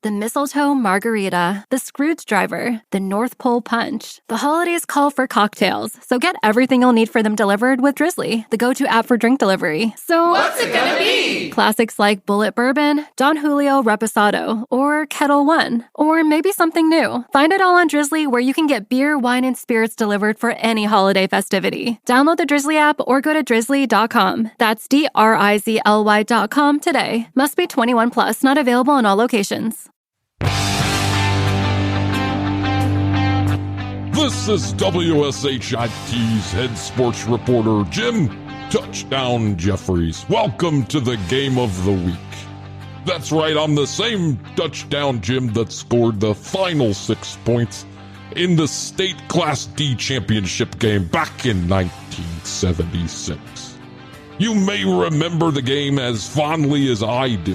The mistletoe margarita, the Scrooge driver, the North Pole punch. The holidays call for cocktails, so get everything you'll need for them delivered with Drizzly, the go-to app for drink delivery. So what's it gonna be? Classics like Bullet Bourbon, Don Julio Reposado, or Kettle One, or maybe something new. Find it all on Drizzly, where you can get beer, wine, and spirits delivered for any holiday festivity. Download the Drizzly app or go to drizzly.com. That's DRIZLY.com today. Must be 21 plus, not available in all locations. This is WSHIT's head sports reporter, Jim Touchdown Jefferys. Welcome to the game of the week. That's right, I'm the same Touchdown Jim that scored the final 6 points in the state Class D championship game back in 1976. You may remember the game as fondly as I do.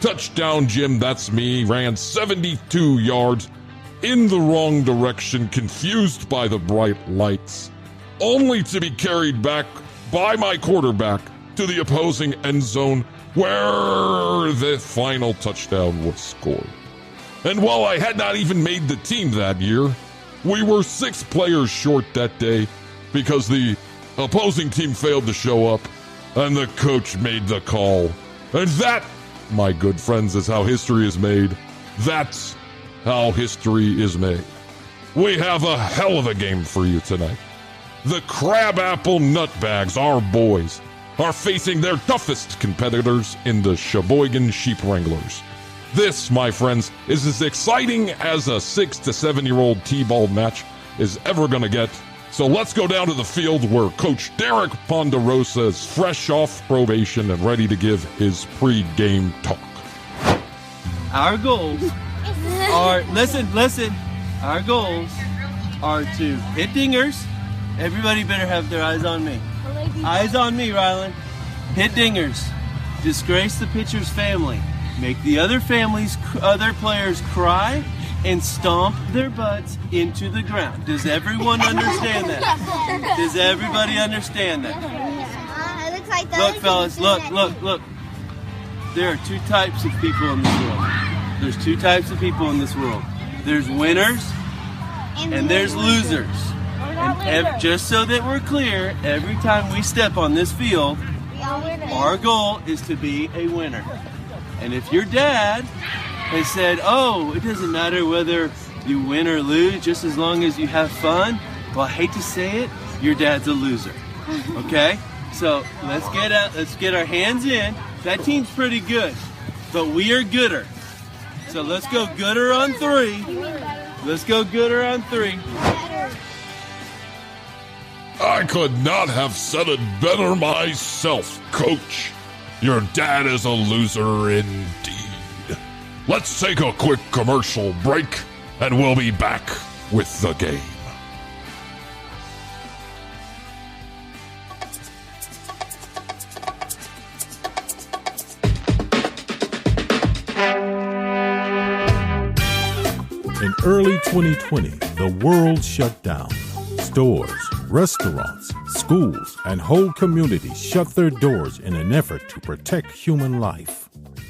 Touchdown Jim, that's me, ran 72 yards in the wrong direction, confused by the bright lights, only to be carried back by my quarterback to the opposing end zone where the final touchdown was scored. And while I had not even made the team that year, we were 6 players short that day because the opposing team failed to show up and the coach made the call. And that, my good friends, is how history is made. That's how history is made. We have a hell of a game for you tonight. The Crabapple Nutbags, our boys, are facing their toughest competitors in the Sheboygan Sheep Wranglers. This, my friends, is as exciting as a 6 to 7-year-old T-ball match is ever going to get. So let's go down to the field where Coach Derek Ponderosa is fresh off probation and ready to give his pre-game talk. Our goals are, listen, our goals are to hit dingers. Everybody better have their eyes on me. Eyes on me, Rylan. Hit dingers. Disgrace the pitcher's family. Make the other players cry and stomp their butts into the ground. Does everyone understand that? Does everybody understand that? Look, fellas, look. There are 2 types of people in this world. There's 2 types of people in this world. There's winners and there's losers. And just so that we're clear, every time we step on this field, our goal is to be a winner. And if your dad has said, oh, it doesn't matter whether you win or lose, just as long as you have fun, well, I hate to say it, your dad's a loser. Okay? So let's get our hands in. That team's pretty good, but we are gooder. So let's go gooder on 3. Let's go gooder on 3. I could not have said it better myself, Coach. Your dad is a loser indeed. Let's take a quick commercial break, and we'll be back with the game. In early 2020, the world shut down. Stores, restaurants, schools, and whole communities shut their doors in an effort to protect human life.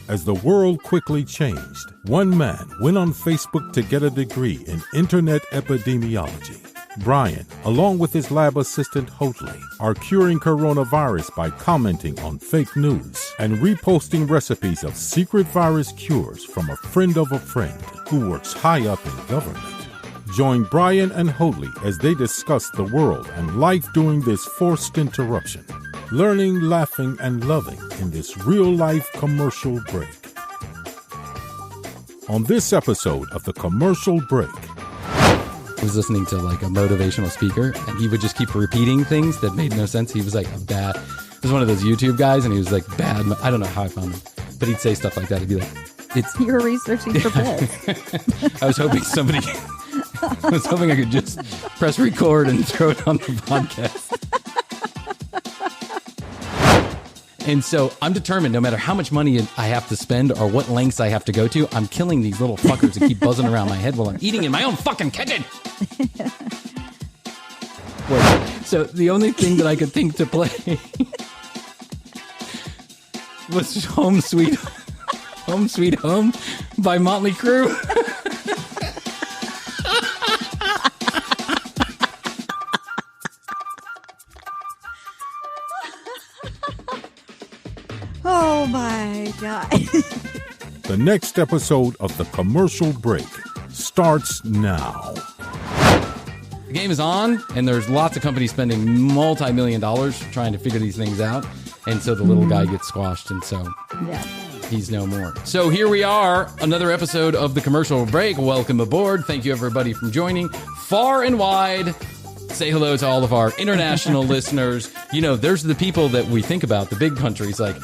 As the world quickly changed, one man went on Facebook to get a degree in internet epidemiology. Bryan, along with his lab assistant Hotley, are curing coronavirus by commenting on fake news and reposting recipes of secret virus cures from a friend of a friend who works high up in government. Join Bryan and Hotley as they discuss the world and life during this forced interruption. Learning, laughing, and loving in this real-life commercial break. On this episode of The Commercial Break. I was listening to like a motivational speaker, and he would just keep repeating things that made no sense. He was like he was one of those YouTube guys, and he was like bad. I don't know how I found him, but he'd say stuff like that. He'd be like, You were researching for bits. I was hoping I could just press record and throw it on the podcast. And so I'm determined, no matter how much money I have to spend or what lengths I have to go to, I'm killing these little fuckers that keep buzzing around my head while I'm eating in my own fucking kitchen. So the only thing that I could think to play was Home Sweet Home Sweet Home by Motley Crue. Oh my God. The next episode of The Commercial Break starts now. The game is on, and there's lots of companies spending multi-million dollars trying to figure these things out. And so the little guy gets squashed, and so he's no more. So here we are, another episode of The Commercial Break. Welcome aboard. Thank you, everybody, for joining far and wide. Say hello to all of our international listeners. You know, there's the people that we think about, the big countries like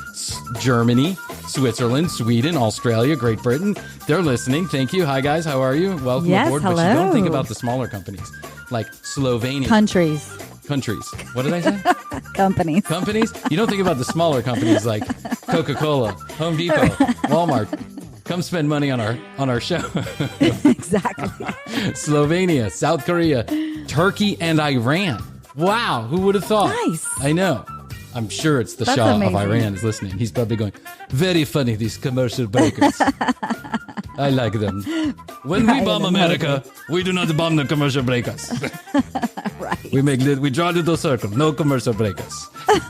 Germany, Switzerland, Sweden, Australia, Great Britain. They're listening. Thank you. Hi, guys. How are you? Welcome aboard. Hello. But you don't think about the smaller companies like Slovenia. Countries. What did I say? Companies. Companies? You don't think about the smaller companies like Coca-Cola, Home Depot, Walmart. Come spend money on our show. Exactly. Slovenia, South Korea, Turkey, and Iran. Wow, who would have thought? Nice. I know. I'm sure it's the That's Shah amazing. of Iran is listening. He's probably going, very funny, these commercial breakers. I like them. When we bomb America, we do not bomb the commercial breakers. Right. We draw a little circle, no commercial breakers.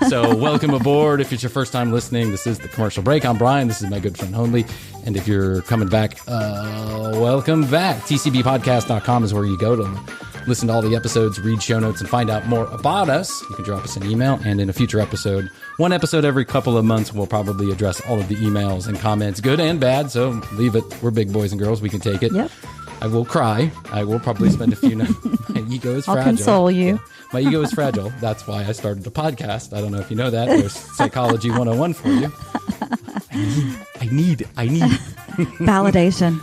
So welcome aboard. If it's your first time listening, this is The Commercial Break. I'm Brian. This is my good friend Honley. And if you're coming back, welcome back. TCBpodcast.com is where you go to listen to all the episodes, read show notes, and find out more about us. You can drop us an email, and in a future episode, one episode every couple of months, we'll probably address all of the emails and comments, good and bad, so leave it. We're big boys and girls. We can take it. Yep. I will cry. I will probably spend a few nights. My ego is fragile. I'll console you. Yeah. My ego is fragile. That's why I started a podcast. I don't know if you know that. There's Psychology 101 for you. I need Validation.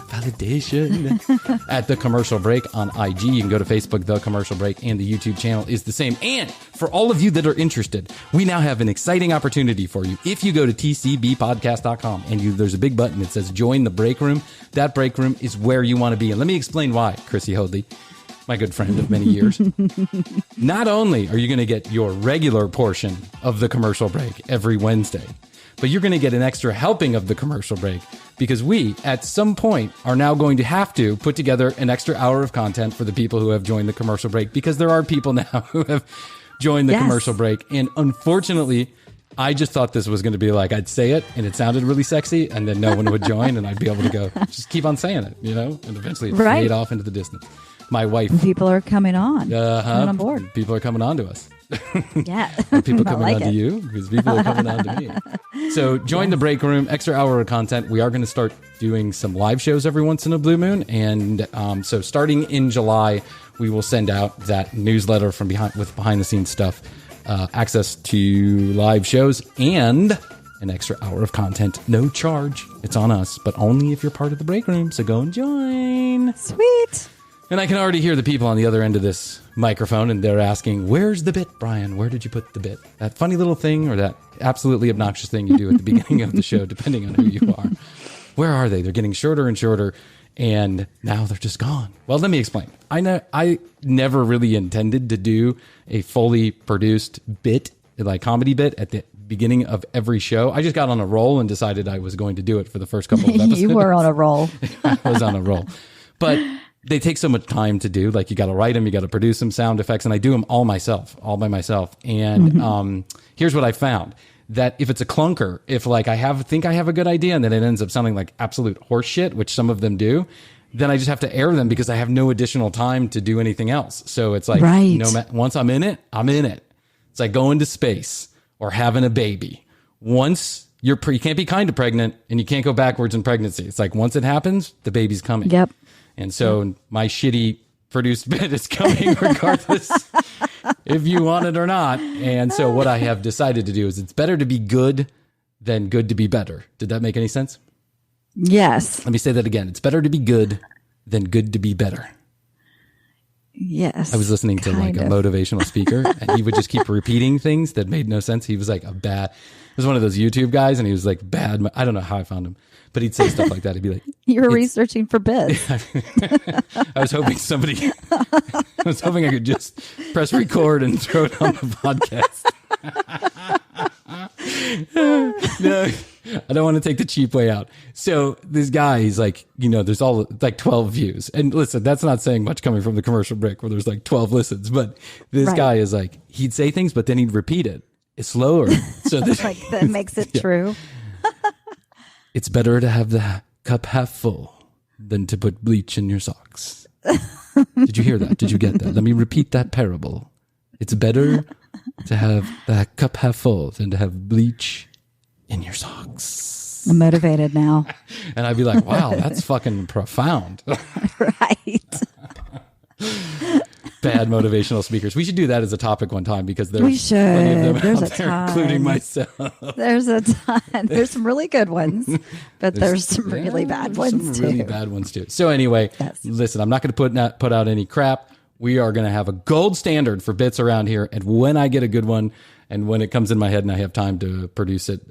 at The Commercial Break on IG. You can go to Facebook, The Commercial Break, and the YouTube channel is the same. And for all of you that are interested, we now have an exciting opportunity for you. If you go to tcbpodcast.com and there's a big button that says Join the Break Room, that break room is where you want to be. And let me explain why, Krissy Hoadley, my good friend of many years. Not only are you going to get your regular portion of The Commercial Break every Wednesday, but you're going to get an extra helping of The Commercial Break because we, at some point, are now going to have to put together an extra hour of content for the people who have joined The Commercial Break, because there are people now who have joined The Commercial Break. And unfortunately, I just thought this was going to be like, I'd say it and it sounded really sexy and then no one would join and I'd be able to go, just keep on saying it, you know, and eventually it fade off into the distance. My wife. People are coming on. Coming on board. People are coming on to us. Yeah. Are people coming like on to you? Because people are coming on to me. So join the break room, extra hour of content. We are going to start doing some live shows every once in a blue moon. And so starting in July, we will send out that newsletter from behind the scenes stuff, access to live shows and an extra hour of content. No charge. It's on us, but only if you're part of the break room. So go and join. Sweet. And I can already hear the people on the other end of this microphone, and they're asking, where's the bit, Brian? Where did you put the bit? That funny little thing or that absolutely obnoxious thing you do at the beginning of the show, depending on who you are. Where are they? They're getting shorter and shorter, and now they're just gone. Well, let me explain. I never really intended to do a fully produced bit, like comedy bit, at the beginning of every show. I just got on a roll and decided I was going to do it for the first couple of episodes. You were on a roll. I was on a roll. But they take so much time to do. Like, you got to write them, you got to produce some sound effects, and I do them all by myself. And here's what I found: that if it's a clunker, if like think I have a good idea, and then it ends up sounding like absolute horse shit, which some of them do, then I just have to air them because I have no additional time to do anything else. So it's like, once I'm in it, I'm in it. It's like going to space or having a baby. Once you can't be kind of pregnant, and you can't go backwards in pregnancy. It's like, once it happens, the baby's coming. Yep. And so my shitty produced bit is coming regardless if you want it or not. And so what I have decided to do is it's better to be good than good to be better. Did that make any sense? Yes. Let me say that again. It's better to be good than good to be better. Yes. I was listening to like a motivational speaker, and he would just keep repeating things that made no sense. He was like it was one of those YouTube guys, and he was like bad. I don't know how I found him, but he'd say stuff like that. He'd be like, You were researching for bits. I was hoping I could just press record and throw it on the podcast. No, I don't want to take the cheap way out. So this guy, he's like, there's all like 12 views. And listen, that's not saying much coming from the commercial break where there's like 12 listens. But this guy is like, he'd say things, but then he'd repeat it. It's slower. So Like that makes it true. It's better to have the cup half full than to put bleach in your socks. Did you hear that? Did you get that? Let me repeat that parable. It's better to have the cup half full than to have bleach in your socks. I'm motivated now. And I'd be like, wow, that's fucking profound. Right. Bad motivational speakers. We should do that as a topic one time because there's We should. plenty of them There's out a there, ton. including myself. There's a ton. There's some really good ones, but there's some really bad ones some too. really bad ones too. So anyway, Yes. listen, I'm not going to put out any crap. We are going to have a gold standard for bits around here. And when I get a good one and when it comes in my head and I have time to produce it,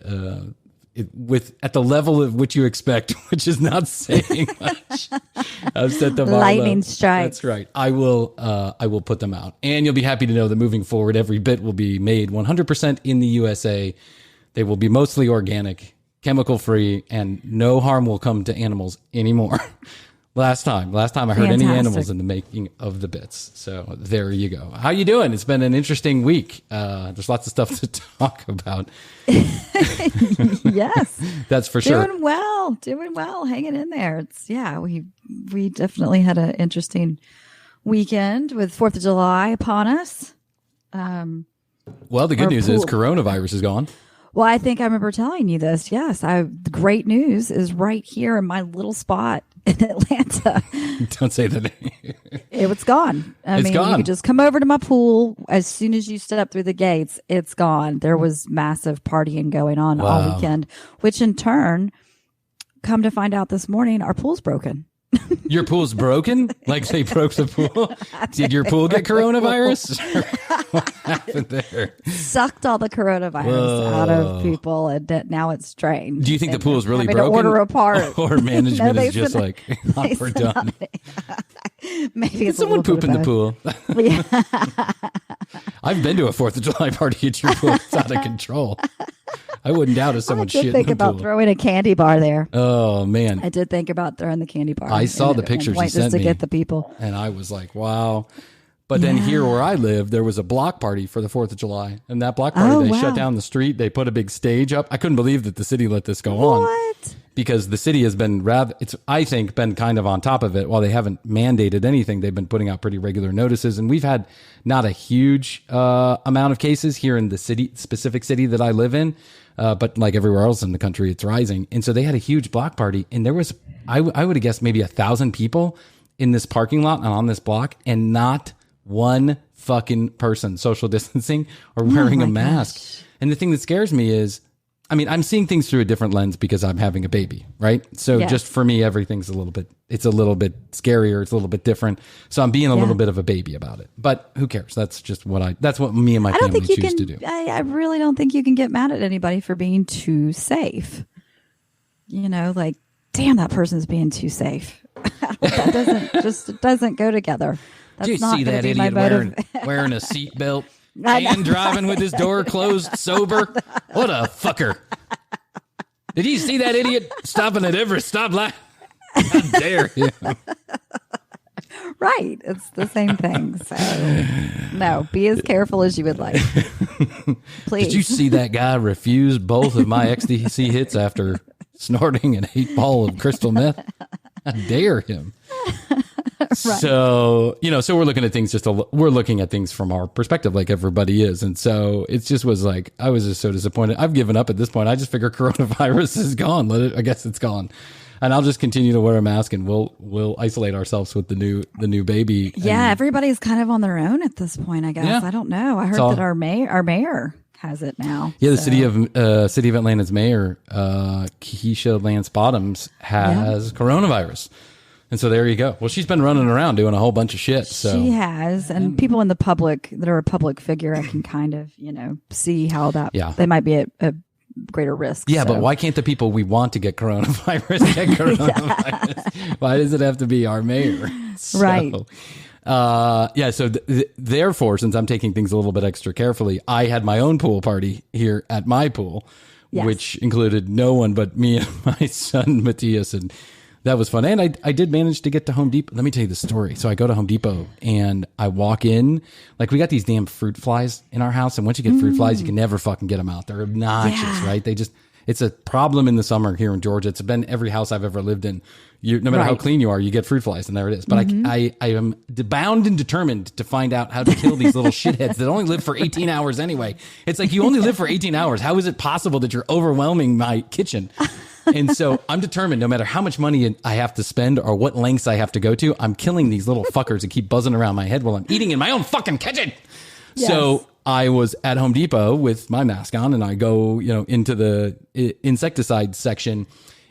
at the level of which you expect, which is not saying much. I've set the bar Lightning low. strikes. That's right. I will put them out. And you'll be happy to know that moving forward, every bit will be made 100% in the USA. They will be mostly organic, chemical free, and no harm will come to animals anymore. Last time I heard any Fantastic. animals in the making of the bits. So there you go. How you doing? It's been an interesting week. There's lots of stuff to talk about. Yes. That's for sure. Doing well, hanging in there. We definitely had an interesting weekend with 4th of July upon us. Well, the good Our news is pool. coronavirus is gone. Well, I think I remember telling you this. Yes, the great news is right here in my little spot in Atlanta. Don't say the name. It was gone. It's You gone. could just come over to my pool as soon as you step through the gates. It's gone. There was massive partying going on all Wow. weekend, which in turn, come to find out this morning, our pool's broken. Your pool's broken? Like they broke the pool? Did your pool get coronavirus? What happened there? Sucked all the coronavirus out of people, and now it's drained. Do you think the And pool is really having to broken? order a part. Or management No, is just said- like, they we're said done. Maybe Did it's someone a little poop in bit the of both. pool? Yeah. I've been to a 4th of July party at your pool. It's out of control. I wouldn't doubt if I someone did shit think in the about pool. throwing a candy bar there. Oh, man. I did think about throwing the candy bar. I saw in the at one pictures you point sent just to me. get the people. And I was like, wow. But then here where I live, there was a block party for the 4th of July. And that block party, Oh, they wow. shut down the street. They put a big stage up. I couldn't believe that the city let this go on. What? Because the city has been I think, been kind of on top of it. While they haven't mandated anything, they've been putting out pretty regular notices. And we've had not a huge amount of cases here in the specific city that I live in. But like everywhere else in the country, it's rising. And so they had a huge block party. And there was, I would have guessed maybe 1,000 people in this parking lot and on this block. And not one fucking person social distancing or wearing a mask. gosh. And the thing that scares me is, I'm seeing things through a different lens because I'm having a baby, right? So Yes. just for me, everything's a little bit scarier. It's a little bit different. So I'm being a little bit of a baby about it, but who cares? That's just that's what me and my I don't family think you choose can. to do. I really don't think you can get mad at anybody for being too safe. Like, damn, that person's being too safe. That doesn't go together. That's Did you not see gonna that be my idiot wearing a seatbelt I know. and driving with his door closed sober? What a fucker. Did you see that idiot stopping at every stoplight? How dare him? Right. It's the same thing. So, no, be as careful as you would like. Please. Did you see that guy refuse both of my XTC hits after snorting an 8-ball of crystal meth? How dare him? Right. So, so we're looking at things we're looking at things from our perspective like everybody is. And so it just was like, I was just so disappointed. I've given up at this point. I just figure coronavirus is gone. I guess it's gone. And I'll just continue to wear a mask and we'll isolate ourselves with the new baby. Yeah, everybody's kind of on their own at this point, I guess. Yeah. I don't know. I heard that our mayor has it now. Yeah, the so. city of Atlanta's mayor, Keisha Lance Bottoms, has coronavirus. And so there you go. Well, she's been running around doing a whole bunch of shit. So She has, and people in the public that are a public figure, I can kind of, see how that they might be at a greater risk. yeah, so. but why can't the people we want to get coronavirus get coronavirus? Why does it have to be our mayor? So, Right. So therefore, since I'm taking things a little bit extra carefully, I had my own pool party here at my pool, Yes. which included no one but me and my son, Matthias. And that was fun. And I did manage to get to Home Depot. Let me tell you the story. So I go to Home Depot and I walk in. Like, we got these damn fruit flies in our house. And once you get fruit flies, you can never fucking get them out. They're obnoxious, right? It's a problem in the summer here in Georgia. It's been every house I've ever lived in. No matter how clean you are, you get fruit flies, and there it is. But I am bound and determined to find out how to kill these little shitheads that only live for 18 hours anyway. It's like, you only live for 18 hours. How is it possible that you're overwhelming my kitchen? And so I'm determined, no matter how much money I have to spend or what lengths I have to go to, I'm killing these little fuckers that keep buzzing around my head while I'm eating in my own fucking kitchen. Yes. So I was at Home Depot with my mask on, and I go, into the insecticide section.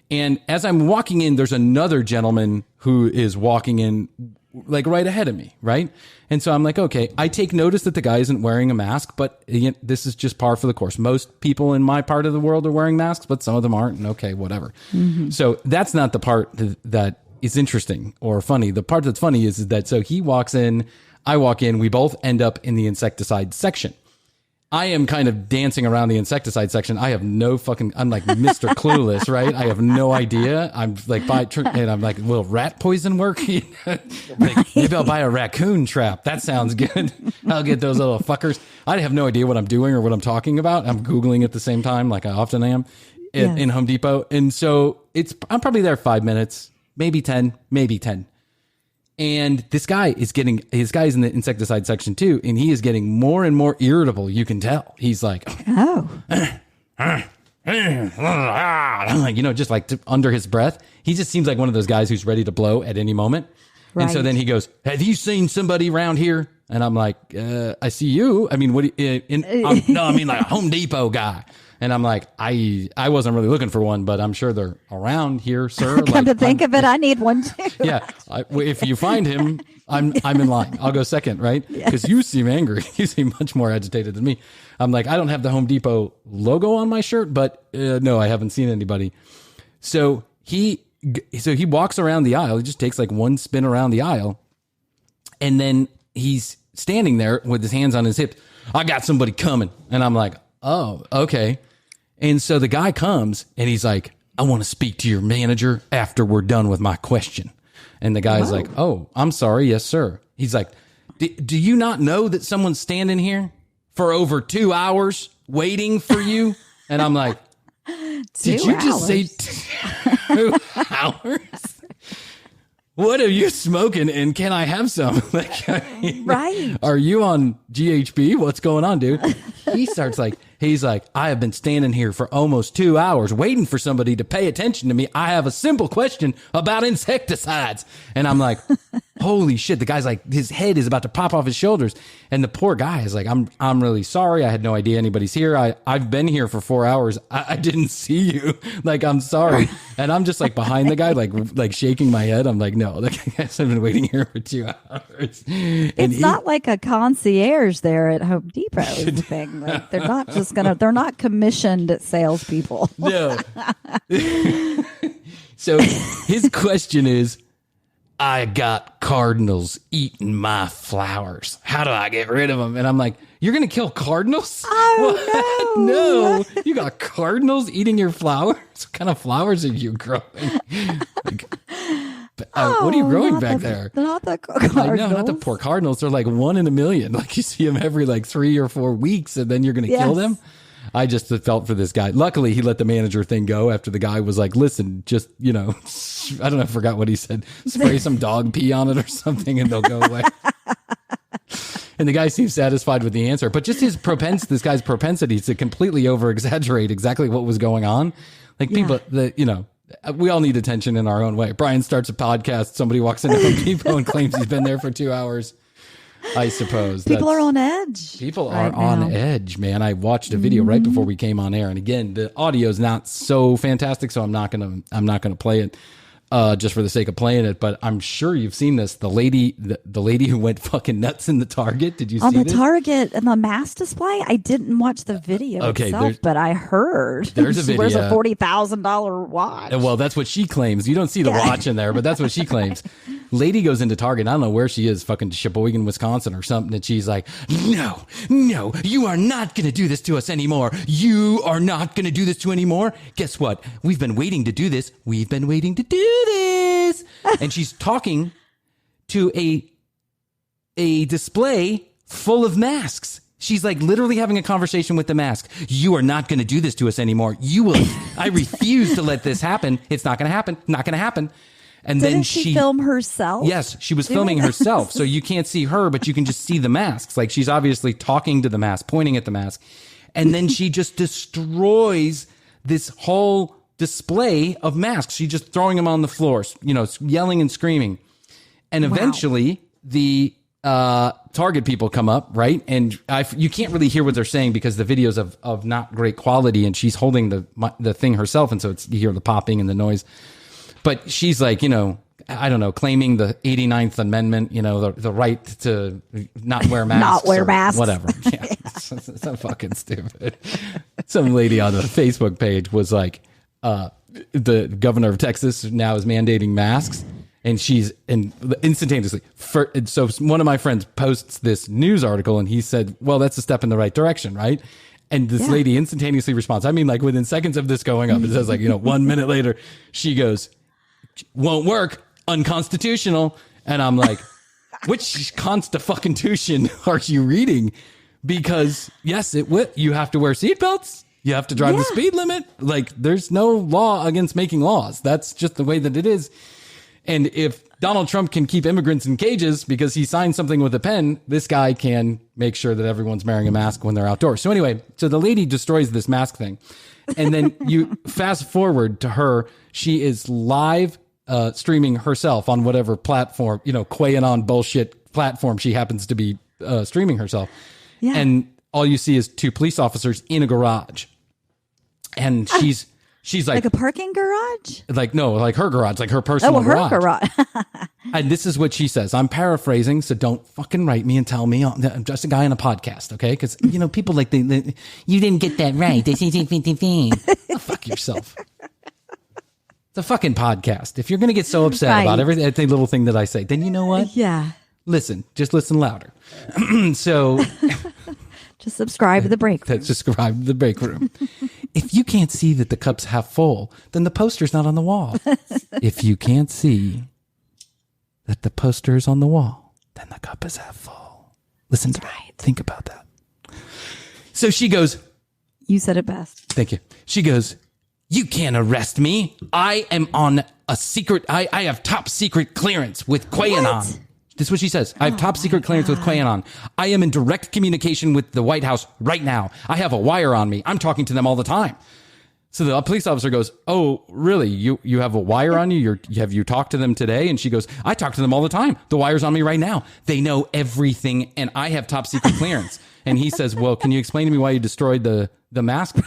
And as I'm walking in, there's another gentleman who is walking in, like, right ahead of me, right? And so I'm like, okay, I take notice that the guy isn't wearing a mask, but this is just par for the course. Most people in my part of the world are wearing masks, but some of them aren't, and okay, whatever. So that's not the part that is interesting or funny. The part that's funny is that, so he walks in, I walk in, we both end up in the insecticide section. I am kind of dancing around the insecticide section. I have no fucking, I'm like Mr. Clueless, right? I have no idea. I'm like, and I'm like, will rat poison work? Like, maybe I'll buy a raccoon trap. That sounds good. I'll get those little fuckers. I have no idea what I'm doing or what I'm talking about. I'm Googling at the same time, like I often am in Home Depot. And so I'm probably there 5 minutes, maybe 10. And this guy is in the insecticide section too, and he is getting more and more irritable. You can tell. He's like, I'm like, just like under his breath. He just seems like one of those guys who's ready to blow at any moment. Right. And so then he goes, "Have you seen somebody around here?" And I'm like, "I see you. I mean, what? No, I mean like a Home Depot guy." And I'm like, I wasn't really looking for one, but I'm sure they're around here, sir. Come to think of it, I need one too. Yeah, if you find him, I'm in line. I'll go second, right? Because you seem angry. You seem much more agitated than me. I'm like, I don't have the Home Depot logo on my shirt, but no, I haven't seen anybody. So he walks around the aisle. He just takes like one spin around the aisle, and then he's standing there with his hands on his hips. I got somebody coming, and I'm like, oh, okay. And so the guy comes and he's like, I want to speak to your manager after we're done with my question. And the guy's like, oh, I'm sorry. Yes, sir. He's like, do you not know that someone's standing here for over 2 hours waiting for you? And I'm like, did you just say 2 hours? What are you smoking? And can I have some? Like, right. Are you on GHB? What's going on, dude? He's like, I have been standing here for almost 2 hours waiting for somebody to pay attention to me. I have a simple question about insecticides. And I'm like, holy shit. The guy's like, his head is about to pop off his shoulders. And the poor guy is like, I'm really sorry. I had no idea anybody's here. I've been here for 4 hours. I didn't see you. Like, I'm sorry. And I'm just like behind the guy, like shaking my head. I'm like, no, the guys have been waiting here for 2 hours. It's not like a concierge there at Home Depot is the thing. Like, they're not commissioned salespeople. No. So his question is, I got cardinals eating my flowers. How do I get rid of them? And I'm like, you're going to kill cardinals? Oh, no. You got cardinals eating your flowers? What kind of flowers are you growing? What are you growing back there? Not the cardinals. No, not the poor cardinals. They're like 1 in a million. Like, you see them every like 3 or 4 weeks, and then you're going to kill them. I just felt for this guy. Luckily, he let the manager thing go after the guy was like, listen, just, I don't know, I forgot what he said. Spray some dog pee on it or something and they'll go away. And the guy seems satisfied with the answer. But just this guy's propensity to completely over-exaggerate exactly what was going on. Like, people, we all need attention in our own way. Bryan starts a podcast. Somebody walks into Home Depot and claims he's been there for 2 hours. I suppose people are on edge. People are on edge, man. I watched a video right before we came on air, and again, the audio is not so fantastic, so I'm not gonna play it just for the sake of playing it. But I'm sure you've seen this. The lady who went fucking nuts in the Target. Did you see this? On the Target and the mask display? I didn't watch the video itself, but I heard there's a video. Where's a $40,000 watch? Well, that's what she claims. You don't see the watch in there, but that's what she claims. Lady goes into Target. I don't know where she is, fucking Sheboygan, Wisconsin or something. And she's like, no, you are not going to do this to us anymore. You are not going to do this to anymore. Guess what? We've been waiting to do this. We've been waiting to do this. And she's talking to a display full of masks. She's like literally having a conversation with the mask. You are not going to do this to us anymore. You will. I refuse to let this happen. It's not going to happen. Not going to happen. And Didn't then she film herself? Yes, she was filming herself. So you can't see her, but you can just see the masks. Like she's obviously talking to the mask, pointing at the mask. And then she just destroys this whole display of masks. She's just throwing them on the floor, yelling and screaming. And eventually the Target people come up, right? And you can't really hear what they're saying because the video's of not great quality, and she's holding the thing herself. And so you hear the popping and the noise. But she's like, I don't know, claiming the 89th Amendment, the right to not wear masks. Not wear masks. Whatever. Yeah. It's so fucking stupid. Some lady on the Facebook page was like, the governor of Texas now is mandating masks. And instantaneously. So one of my friends posts this news article and he said, well, that's a step in the right direction, right? And this lady instantaneously responds. I mean, like within seconds of this going up, it says 1 minute later, she goes, won't work, unconstitutional. And I'm like, which constitution are you reading? Because yes, you have to wear seatbelts. You have to drive the speed limit. Like there's no law against making laws. That's just the way that it is. And if Donald Trump can keep immigrants in cages because he signed something with a pen, this guy can make sure that everyone's wearing a mask when they're outdoors. So anyway, the lady destroys this mask thing. And then you fast forward to her. She is live streaming herself on whatever platform, QAnon bullshit platform she happens to be streaming herself. Yeah. And all you see is two police officers in a garage. And she's like a parking garage? Like her garage, like her personal garage. Oh, her garage. And this is what she says. I'm paraphrasing, so don't fucking write me and tell me I'm just a guy on a podcast, okay? Because, people like, you didn't get that right. They say, fuck yourself. It's a fucking podcast. If you're going to get so upset about every little thing that I say, then you know what? Yeah. Just listen louder. So... Just subscribe to the break room. Subscribe to the break room. If you can't see that the cup's half full, then the poster's not on the wall. If you can't see that the poster is on the wall, then the cup is half full. Listen to that. Think about that. So she goes. You said it best. Thank you. She goes, you can't arrest me. I am on a secret. I have top secret clearance with QAnon. What? This is what she says. I have top secret clearance with QAnon. I am in direct communication with the White House right now. I have a wire on me. I'm talking to them all the time. So the police officer goes, oh, really? You have a wire on you? Have you talked to them today? And she goes, I talk to them all the time. The wire's on me right now. They know everything, and I have top secret clearance. And he says, well, can you explain to me why you destroyed the mask?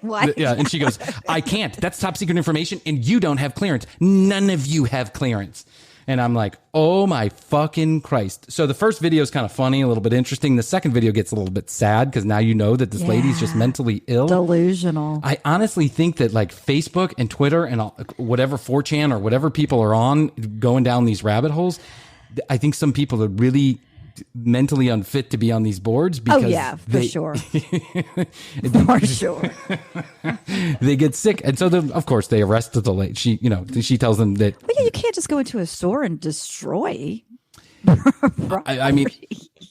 Why? Yeah. And she goes, I can't. That's top secret information, and you don't have clearance. None of you have clearance. And I'm like, oh my fucking Christ. So the first video is kind of funny, a little bit interesting. The second video gets a little bit sad because now you know that this lady's just mentally ill. Delusional. I honestly think that like Facebook and Twitter and whatever 4chan or whatever people are on going down these rabbit holes, I think some people are really mentally unfit to be on these boards because for sure. For sure. They get sick. And so of course they arrested the lady. She tells them that you can't just go into a store and destroy. I mean,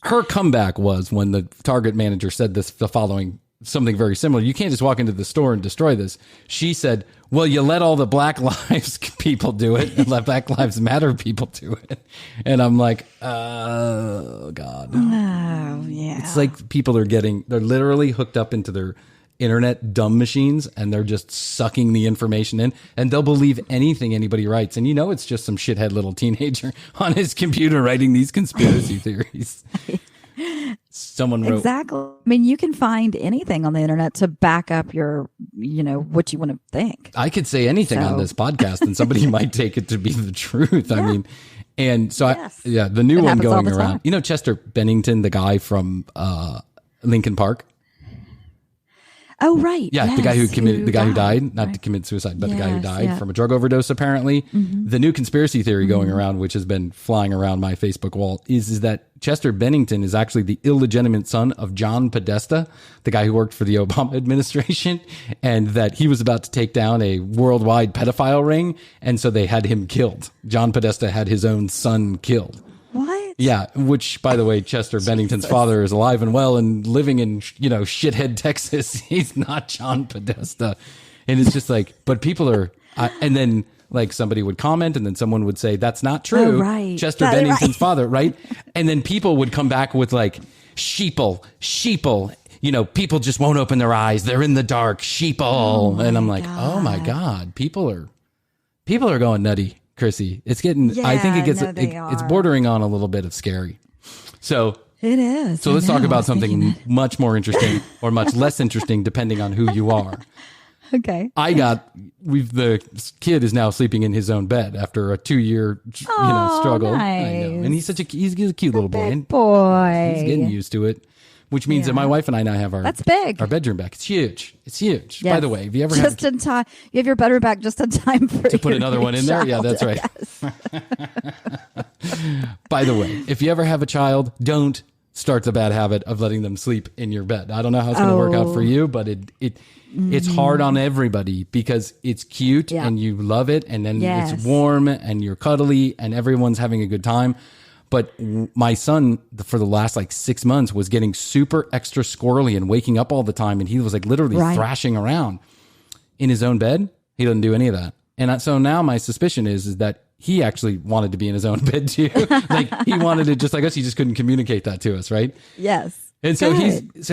her comeback was when the Target manager said the following, something very similar. You can't just walk into the store and destroy this. She said, well, you let all the Black Lives people do it and let Black Lives Matter people do it. And I'm like, oh, God. Oh, yeah. It's like people they're literally hooked up into their internet dumb machines and they're just sucking the information in and they'll believe anything anybody writes. And it's just some shithead little teenager on his computer writing these conspiracy theories. Someone wrote. Exactly. I mean, you can find anything on the internet to back up your, what you want to think. I could say anything on this podcast and somebody might take it to be the truth. Yeah. I mean, and so the new one going around, Chester Bennington, the guy from Lincoln Park. Oh, right. Yeah, yes, the guy who committed, the guy who died, not right. to commit suicide, but the guy who Yes, died yeah. from a drug overdose, apparently. Mm-hmm. The new conspiracy theory going around, which has been flying around my Facebook wall, is that Chester Bennington is actually the illegitimate son of John Podesta, the guy who worked for the Obama administration, and that he was about to take down a worldwide pedophile ring, and so they had him killed. John Podesta had his own son killed. What? Yeah, which, by the way, Chester Bennington's father is alive and well and living in, shithead, Texas. He's not John Podesta. And it's just like, but people are, and then like somebody would comment and then someone would say, that's not true. Oh, right. Chester Bennington's father, right? And then people would come back with like, sheeple. People just won't open their eyes. They're in the dark, sheeple. And I'm like, oh my God, people are going nutty. Krissy, it's getting. I think it gets. It's bordering on a little bit of scary. So it is. So let's talk about something much more interesting or much less interesting, depending on who you are. Okay. The kid is now sleeping in his own bed after a 2-year, struggle. Nice. I know, and he's a cute little boy. Boy, He's getting used to it. Which means that my wife and I now have our bedroom back. It's huge. It's huge. Yes. By the way, have you ever just in time? You have your bedroom back just in time to put another one in there. Yeah, that's right. Yes. By the way, if you ever have a child, don't start the bad habit of letting them sleep in your bed. I don't know how it's going to work out for you, but it's hard on everybody because it's cute and you love it, and then it's warm and you're cuddly and everyone's having a good time. But my son, for the last 6 months, was getting super extra squirrely and waking up all the time. And he was literally thrashing around in his own bed. He doesn't do any of that. And so now my suspicion is that he actually wanted to be in his own bed too. He wanted it just like us. He just couldn't communicate that to us, right? Yes. And so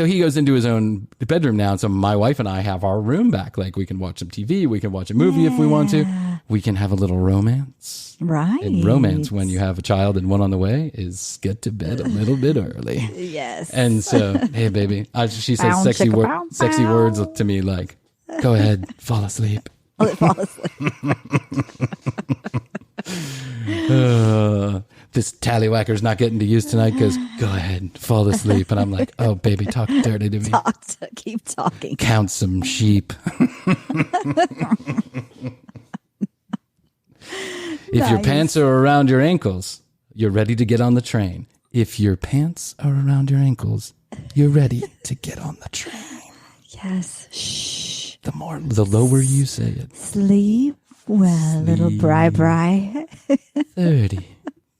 he goes into his own bedroom now. And so my wife and I have our room back. We can watch some TV. We can watch a movie if we want to. We can have a little romance. Right. And romance when you have a child and one on the way is get to bed a little bit early. Yes. And so, hey, baby, she says sexy words to me like, go ahead, fall asleep. Fall asleep. This tallywhacker's not getting to use tonight because go ahead, fall asleep. And I'm like, oh, baby, talk dirty to me. Keep talking. Count some sheep. If your pants are around your ankles, you're ready to get on the train. If your pants are around your ankles, you're ready to get on the train. Yes. Shh. The lower you say it. Sleep well, little Bri. 30,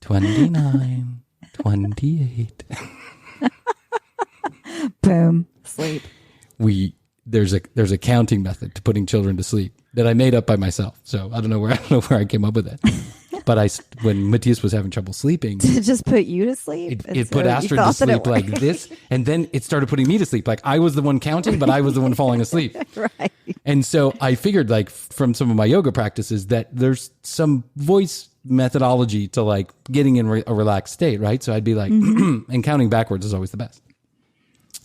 29, 28. Boom. Sleep. There's a counting method to putting children to sleep that I made up by myself. So I don't know where I came up with it. But when Matthias was having trouble sleeping, did it just put you to sleep? It put Astrid to sleep like this, and then it started putting me to sleep. I was the one counting, but I was the one falling asleep. Right. And so I figured, from some of my yoga practices, that there's some voice methodology to getting in a relaxed state, right? So I'd be and counting backwards is always the best,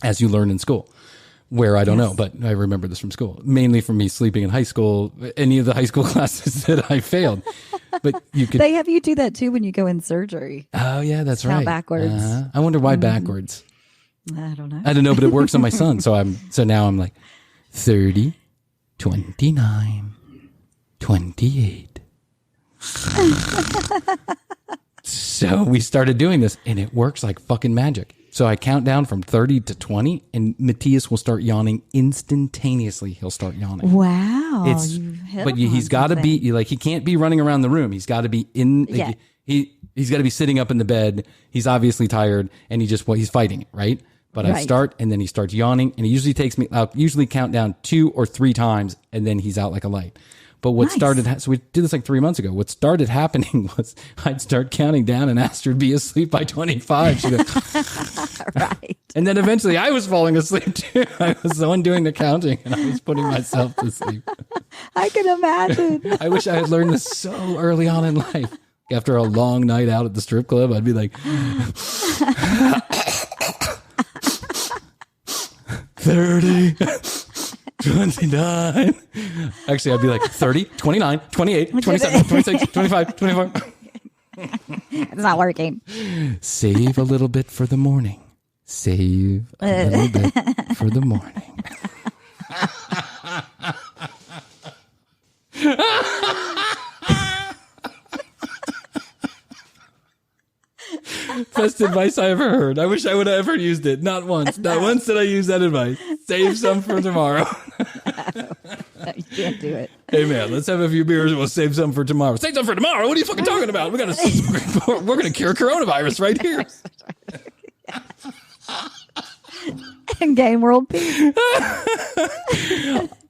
as you learn in school. Where I don't know, but I remember this from school, mainly from me sleeping in high school, any of the high school classes that I failed. But they have you do that too when you go in surgery. Oh yeah, that's right. Count backwards. I wonder why backwards. I don't know. I don't know, but it works on my son. So now I'm 30, 29, 28. So we started doing this and it works like fucking magic. So I count down from 30 to 20 and Matthias will start yawning instantaneously. He'll start yawning. Wow. He's got to be he can't be running around the room. He's got to be in. He's got to be sitting up in the bed. He's obviously tired and he's fighting it, right? But I start and then he starts yawning and he usually takes me. I'll usually count down 2 or 3 times and then he's out like a light. But what started, so we did this 3 months ago. What started happening was I'd start counting down and Astrid would be asleep by 25. She'd go, right. And then eventually I was falling asleep too. I was the one doing the counting and I was putting myself to sleep. I can imagine. I wish I had learned this so early on in life. After a long night out at the strip club, I'd be like, 30. 29. Actually, I'd be 30, 29, 28, 27, 26, 25, 24. It's not working. Save a little bit for the morning. Save a little bit for the morning. Best advice I ever heard. I wish I would have ever used it. Not once. Not once did I use that advice. Save some for tomorrow. No, you can't do it. Hey man, let's have a few beers and we'll save some for tomorrow. Save some for tomorrow? What are you fucking talking about? We're gonna cure coronavirus right here. And gain world peace.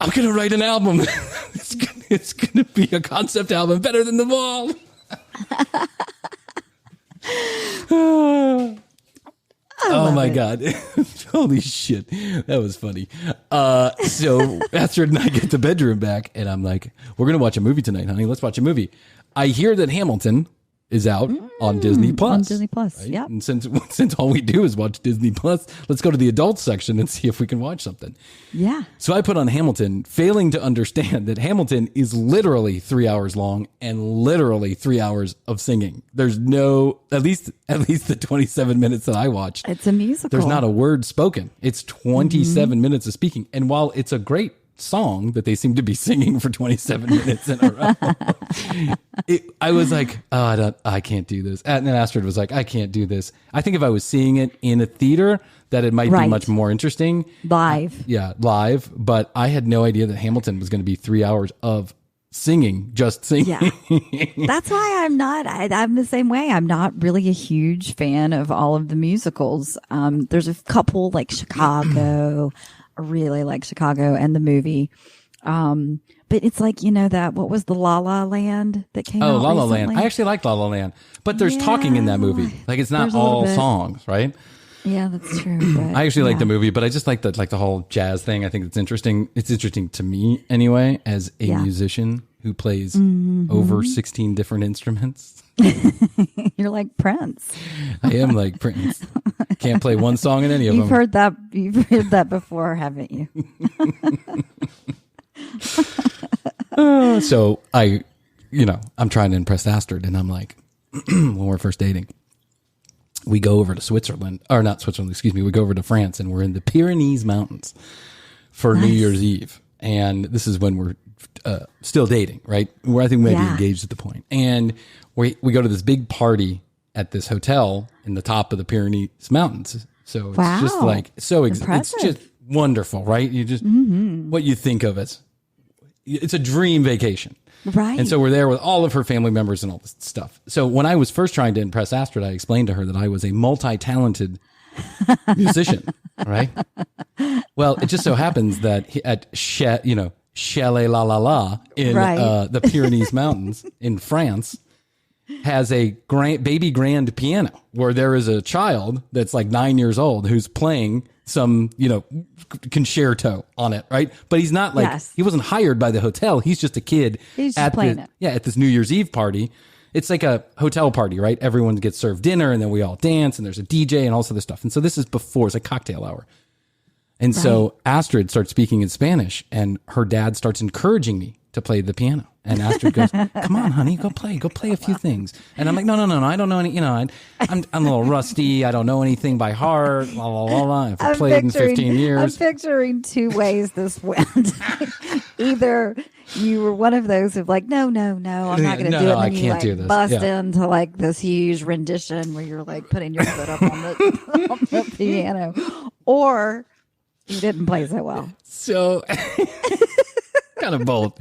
I'm gonna write an album. It's gonna be a concept album better than the wall. Oh my God. Holy shit. That was funny. So Astrid and I get the bedroom back and I'm like, we're going to watch a movie tonight, honey. Let's watch a movie. I hear that Hamilton is out on Disney Plus. On Disney Plus, right? yeah. And since all we do is watch Disney Plus, let's go to the adult section and see if we can watch something. Yeah. So I put on Hamilton, failing to understand that Hamilton is literally 3 hours long and literally 3 hours of singing. There's no, at least the 27 minutes that I watched. It's a musical. There's not a word spoken. It's 27 minutes of speaking. And while it's a great song that they seem to be singing for 27 minutes in a row, I was like, oh, I can't do this. And then Astrid was like, I can't do this. I think if I was seeing it in a theater, that it might be much more interesting. Live. Yeah, live. But I had no idea that Hamilton was going to be 3 hours of singing, just singing. Yeah. That's why I'm the same way. I'm not really a huge fan of all of the musicals. There's a couple like Chicago. I really like Chicago and the movie. But it's like, that, what was the La La Land that came out La La recently? Land. I actually like La La Land. But there's talking in that movie. Like it's not all songs, right? Yeah, that's true. But, I actually like the movie, but I just like the whole jazz thing. I think it's interesting. It's interesting to me anyway, as a musician who plays over 16 different instruments. You're like Prince. I am like Prince. Can't play one song in any of them. You've heard that before, haven't you? So I'm trying to impress Astrid, and I'm like, when we're first dating, we go over to Switzerland, or not Switzerland, excuse me. We go over to France, and we're in the Pyrenees Mountains for New Year's Eve. And this is when we're still dating, right? Where I think we might be engaged at the point. And we go to this big party at this hotel in the top of the Pyrenees Mountains. So it's just like, it's just wonderful, right? You just, what you think of it. It's a dream vacation. Right. And so we're there with all of her family members and all this stuff. So when I was first trying to impress Astrid, I explained to her that I was a multi-talented musician, right? Well, it just so happens that at Chalet La La La in the Pyrenees Mountains in France has a baby grand piano where there is a child that's like 9 years old who's playing some, concerto on it, right? But he's not like, he wasn't hired by the hotel. He's just a kid. He's just playing it. Yeah, at this New Year's Eve party. It's like a hotel party, right? Everyone gets served dinner and then we all dance and there's a DJ and all this other stuff. And so this is before, it's a cocktail hour. And so Astrid starts speaking in Spanish and her dad starts encouraging me to play the piano. And Astrid goes, come on, honey, go play a few things. And I'm like, no, I don't know any, I'm a little rusty. I don't know anything by heart. Blah, blah, blah, blah. I've played in 15 years. I'm picturing two ways this went. Either you were one of those of like, no, I'm not going to do it. And I then can't you do this. bust into like this huge rendition where you're like putting your foot up on the piano. Or you didn't play so well. So kind of both.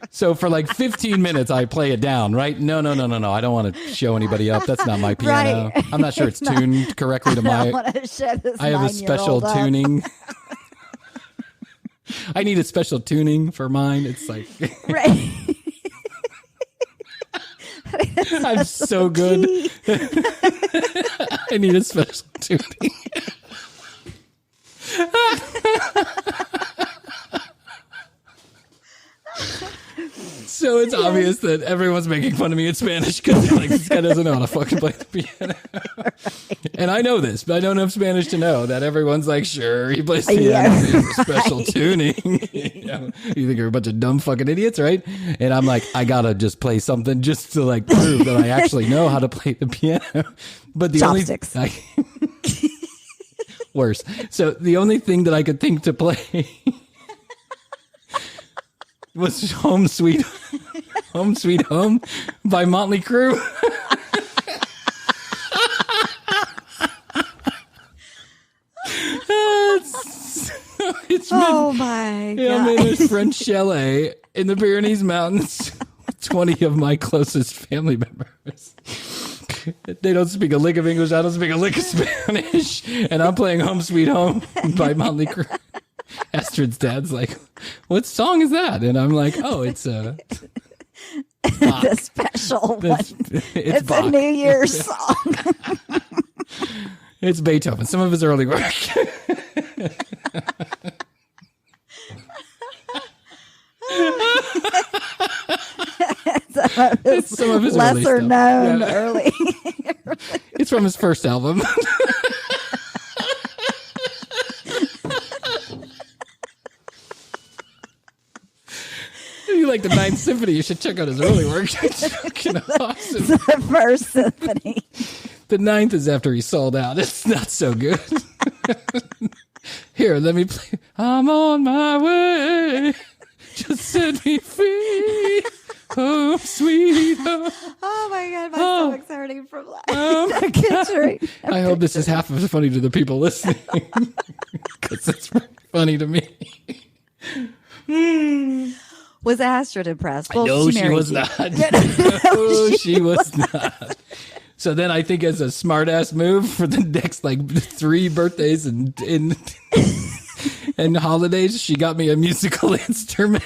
So for like 15 minutes, I play it down, right? No. I don't want to show anybody up. That's not my piano. Right. I'm not sure it's tuned correctly to my. I have a special tuning. I need a special tuning for mine. It's like. Right. I'm so good. I need a special tuning. So it's obvious that everyone's making fun of me in Spanish because like, this guy doesn't know how to fucking play the piano. And I know this, but I don't have Spanish to know that everyone's like, sure, he plays piano. He has a special tuning. You think you're a bunch of dumb fucking idiots, right? And I'm like, I gotta just play something just to like prove that I actually know how to play the piano. But the Chopsticks. Worse. So the only thing that I could think to play was Home Sweet Home by Motley Crue. It's my God. I'm in a French chalet in the Pyrenees Mountains with 20 of my closest family members. They don't speak a lick of English. I don't speak a lick of Spanish. And I'm playing Home Sweet Home by Motley Crue. Astrid's dad's like, what song is that? And I'm like, oh, it's the special one. It's Bach. a New Year's song. It's Beethoven. Some of his early work. Some of his lesser early known stuff. early. It's from his first album. You like the Ninth Symphony? You should check out his early work. It's fucking awesome. The first symphony. The ninth is after he sold out. It's not so good. Here, let me play. I'm on my way. Just set me free. Oh, sweet. Oh my God, my stomach's hurting from laughing. Oh my God. I hope this is half as funny to the people listening. Because it's really funny to me. Was Astrid impressed? Well, No, she was you. not. No, she was not. So then I think as a smart ass move for the next 3 birthdays and holidays, she got me a musical instrument.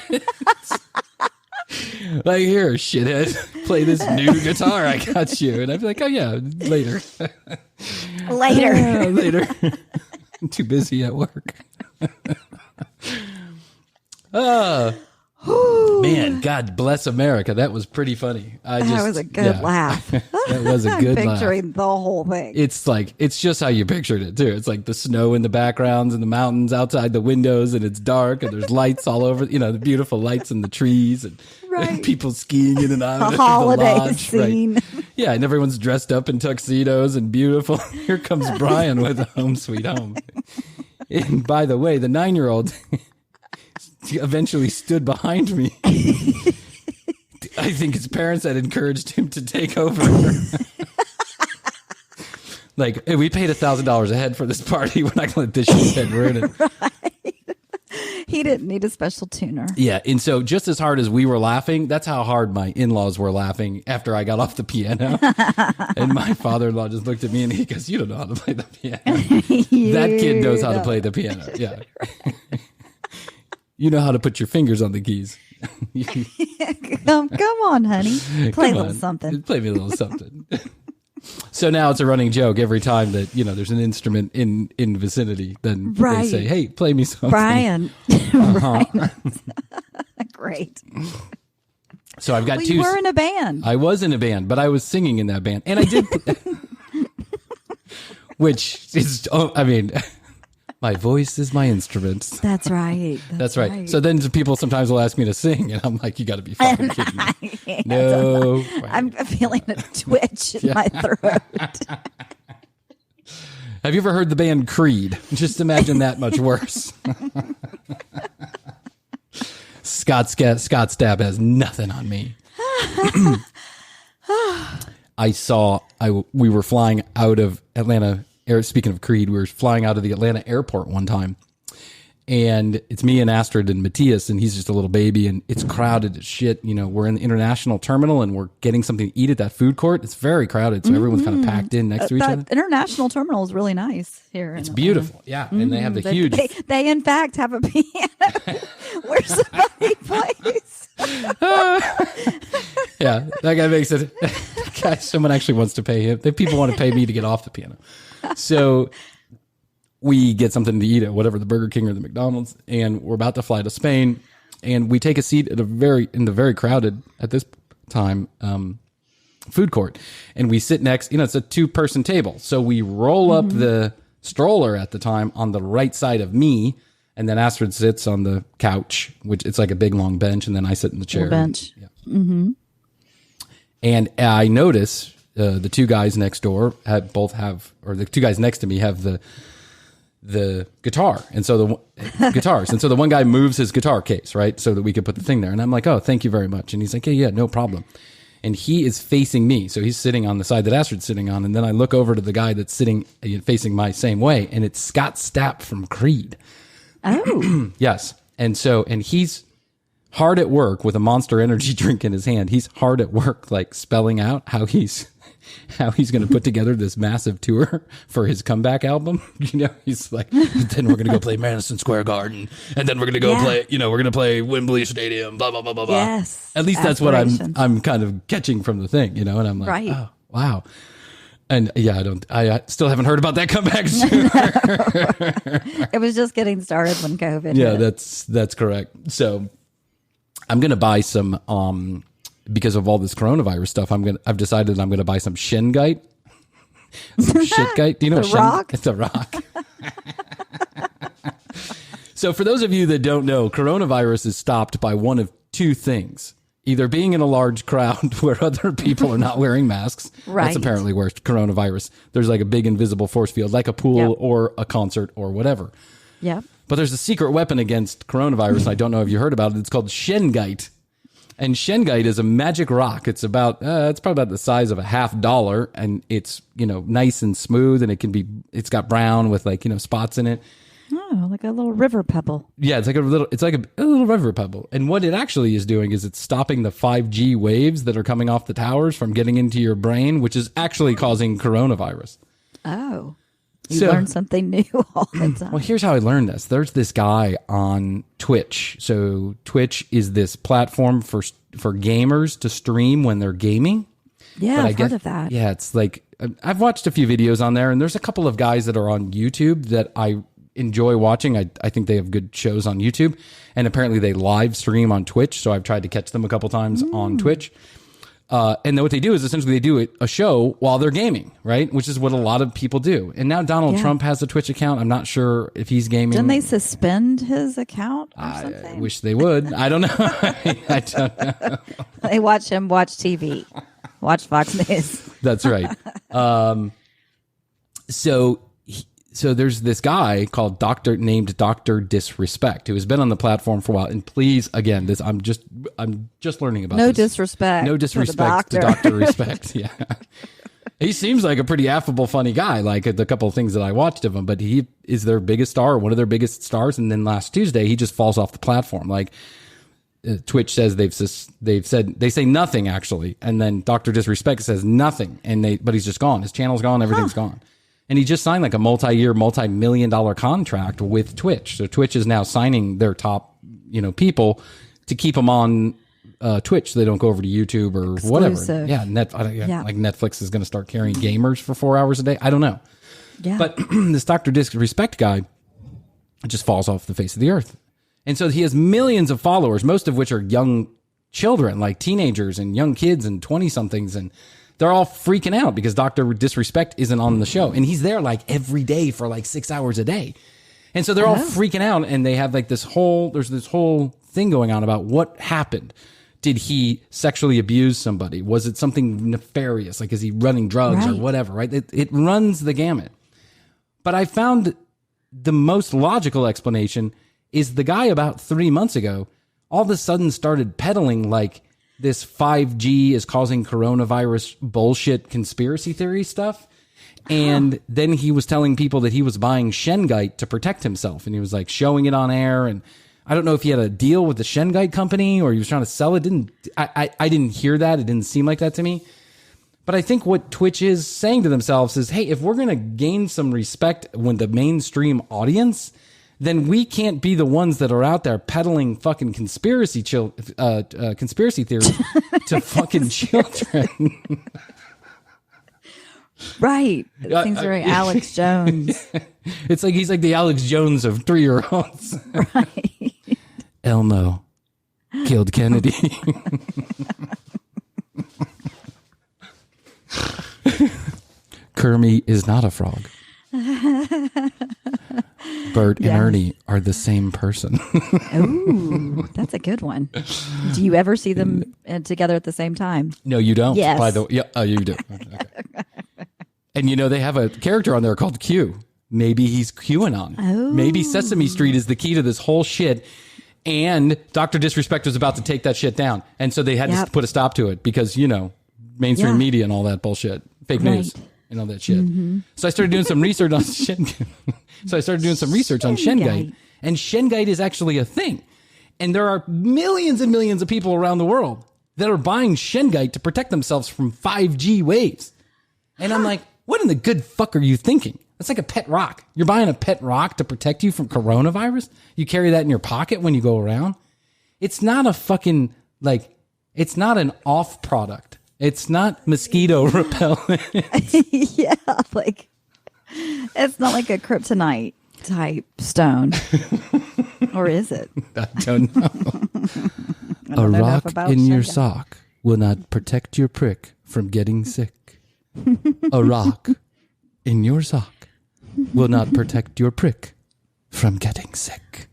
Like, here, shithead, play this new guitar I got you. And I'd be like, oh yeah, later. Later. I'm too busy at work. Man, God bless America. That was pretty funny. That was a good laugh. That was a good laugh. Picturing the whole thing. It's just how you pictured it too. It's like the snow in the backgrounds and the mountains outside the windows, and it's dark and there's lights all over, the beautiful lights in the trees and people skiing in and out of the holiday lodge. scene. Right. Yeah, and everyone's dressed up in tuxedos and beautiful. Here comes Bryan with Home Sweet Home. And by the way, the 9-year-old eventually stood behind me. I think his parents had encouraged him to take over. Like, hey, we paid $1,000 a head for this party. We're not going to let this shithead ruin it. Right. He didn't need a special tuner. Yeah, and so just as hard as we were laughing, that's how hard my in-laws were laughing after I got off the piano. And my father-in-law just looked at me and he goes, you don't know how to play the piano. That kid knows how to play the piano. Yeah. You know how to put your fingers on the keys. Come on, honey. Play a little something. Play me a little something. So now it's a running joke every time that, there's an instrument in vicinity. Then they say, hey, play me something. Bryan. Uh-huh. Great. So I've got 2. You were in a band. I was in a band, but I was singing in that band. And I did. Which is, my voice is my instrument. That's right. That's right. So then people sometimes will ask me to sing, and I'm like, you got to be fucking kidding me. No. I'm feeling a twitch in my throat. Have you ever heard the band Creed? Just imagine that much worse. Scott Stapp has nothing on me. We were flying out of Atlanta. Speaking of Creed, we were flying out of the Atlanta airport one time, and it's me and Astrid and Matthias, and he's just a little baby, and it's crowded as shit. We're in the international terminal, and we're getting something to eat at that food court. It's very crowded, so everyone's kind of packed in next to each other. International terminal is really nice here. It's beautiful, yeah, and they have the huge. They in fact have a piano where somebody plays. Yeah, that guy makes it. Someone actually wants to pay him. People want to pay me to get off the piano. So we get something to eat at whatever, the Burger King or the McDonald's, and we're about to fly to Spain, and we take a seat at in the very crowded at this time food court, and we sit next. It's a 2-person table, so we roll up the stroller at the time on the right side of me, and then Astrid sits on the couch, which it's like a big long bench, and then I sit in the chair. Bench. And I notice the 2 guys next door the 2 guys next to me have the the guitar. And so the guitars. And so the one guy moves his guitar case, right? So that we could put the thing there. And I'm like, oh, thank you very much. And he's like, yeah, no problem. And he is facing me. So he's sitting on the side that Astrid's sitting on. And then I look over to the guy that's sitting facing my same way. And it's Scott Stapp from Creed. Oh. Yes. And he's hard at work with a Monster Energy drink in his hand. He's hard at work, like spelling out how he's going to put together this massive tour for his comeback album. You know, he's like, then we're going to go play Madison Square Garden, and then we're going to go play, we're going to play Wembley Stadium, blah, blah, blah, blah, blah. Yes. At least that's what I'm kind of catching from the thing, and I'm like, right. Oh, wow. And yeah, I still haven't heard about that comeback tour. It was just getting started when COVID Yeah, hit. that's correct. So I'm going to buy some, because of all this coronavirus stuff, I've decided I'm going to buy some Shingite. Some Shitgite. Do you know what rock? It's a rock. So for those of you that don't know, coronavirus is stopped by one of two things. Either being in a large crowd where other people are not wearing masks. Right. That's apparently where coronavirus, there's like a big invisible force field, like a pool or a concert or whatever. Yep. But there's a secret weapon against coronavirus, and I don't know if you heard about it. It's called Shingite. And Shingite is a magic rock. It's probably about the size of $50, and it's, nice and smooth, and it's got brown with spots in it. Oh, like a little river pebble. Yeah, it's like a little river pebble. And what it actually is doing is it's stopping the 5G waves that are coming off the towers from getting into your brain, which is actually causing coronavirus. Oh. You learn something new all the time. Well, here's how I learned this. There's this guy on Twitch. So Twitch is this platform for gamers to stream when they're gaming. Yeah, I've heard of that. Yeah, it's like I've watched a few videos on there, and there's a couple of guys that are on YouTube that I enjoy watching. I think they have good shows on YouTube, and apparently they live stream on Twitch. So I've tried to catch them a couple times on Twitch. And then what they do is essentially they do a show while they're gaming, right? Which is what a lot of people do. And now Donald Trump has a Twitch account. I'm not sure if he's gaming. Didn't they suspend his account or something? I wish they would. I don't know. I don't know. They watch him watch TV. Watch Fox News. That's right. So there's this guy named Dr. Disrespect who has been on the platform for a while. And please, again, I'm just learning about no this. Disrespect. No disrespect to Dr. Respect. Yeah. He seems like a pretty affable, funny guy, like the couple of things that I watched of him, but he is their biggest star, one of their biggest stars. And then last Tuesday, he just falls off the platform. Like Twitch says they say nothing actually. And then Dr. Disrespect says nothing. But he's just gone. His channel's gone. Everything's gone. And he just signed like a multi-year, multi-million-dollar contract with Twitch. So Twitch is now signing their top, people to keep them on Twitch so they don't go over to YouTube or whatever. Yeah, like Netflix is going to start carrying gamers for 4 hours a day. I don't know. Yeah. But this Dr. Disrespect guy just falls off the face of the earth. And so he has millions of followers, most of which are young children, like teenagers and young kids and 20-somethings, and they're all freaking out because Dr. Disrespect isn't on the show. And he's there like every day for like 6 hours a day. And so they're all freaking out, and they have like there's this whole thing going on about what happened. Did he sexually abuse somebody? Was it something nefarious? Like, is he running drugs or whatever, right? It runs the gamut. But I found the most logical explanation is the guy about 3 months ago all of a sudden started peddling like this 5G is causing coronavirus bullshit conspiracy theory stuff. And then he was telling people that he was buying Shingite to protect himself. And he was like showing it on air. And I don't know if he had a deal with the Shingite company or he was trying to sell it. I didn't hear that. It didn't seem like that to me. But I think what Twitch is saying to themselves is, hey, if we're going to gain some respect when the mainstream audience, then we can't be the ones that are out there peddling fucking conspiracy theories to fucking children. Right. It seems very Alex Jones. It's like he's like the Alex Jones of 3-year-olds. Right. Elmo killed Kennedy. Kermit is not a frog. Bert and Ernie are the same person. Ooh, that's a good one. Do you ever see them together at the same time? No, you don't. Yes. By the way, you do. Okay. And they have a character on there called Q. maybe he's QAnon. Oh. Maybe Sesame Street is the key to this whole shit. And Dr. Disrespect was about to take that shit down. And so they had to put a stop to it because, mainstream media and all that bullshit, fake news and all that shit. Mm-hmm. So I started doing some research on Shengite. And Shengite is actually a thing. And there are millions and millions of people around the world that are buying Shengite to protect themselves from 5G waves. And I'm like, what in the good fuck are you thinking? That's like a pet rock. You're buying a pet rock to protect you from coronavirus? You carry that in your pocket when you go around? It's not a fucking, it's not an off product. It's not mosquito repellent. Yeah, it's not like a kryptonite type stone. Or is it? I don't know. A rock in your sock will not protect your prick from getting sick. A rock in your sock will not protect your prick from getting sick.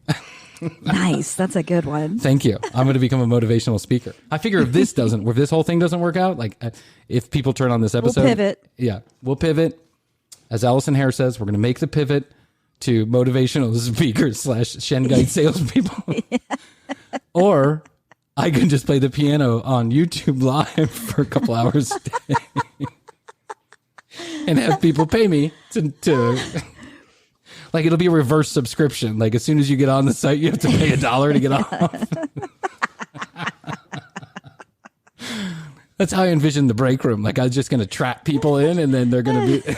Nice. That's a good one. Thank you. I'm going to become a motivational speaker. I figure if this whole thing doesn't work out, if people turn on this episode. We'll pivot. Yeah, we'll pivot. As Allison Hare says, we're going to make the pivot to motivational speakers / Shengite salespeople. Yeah. Or I can just play the piano on YouTube Live for a couple hours a day and have people pay me to it'll be a reverse subscription. As soon as you get on the site, you have to pay $1 to get off. That's how I envision the break room. I was just going to trap people in, and then they're going to be...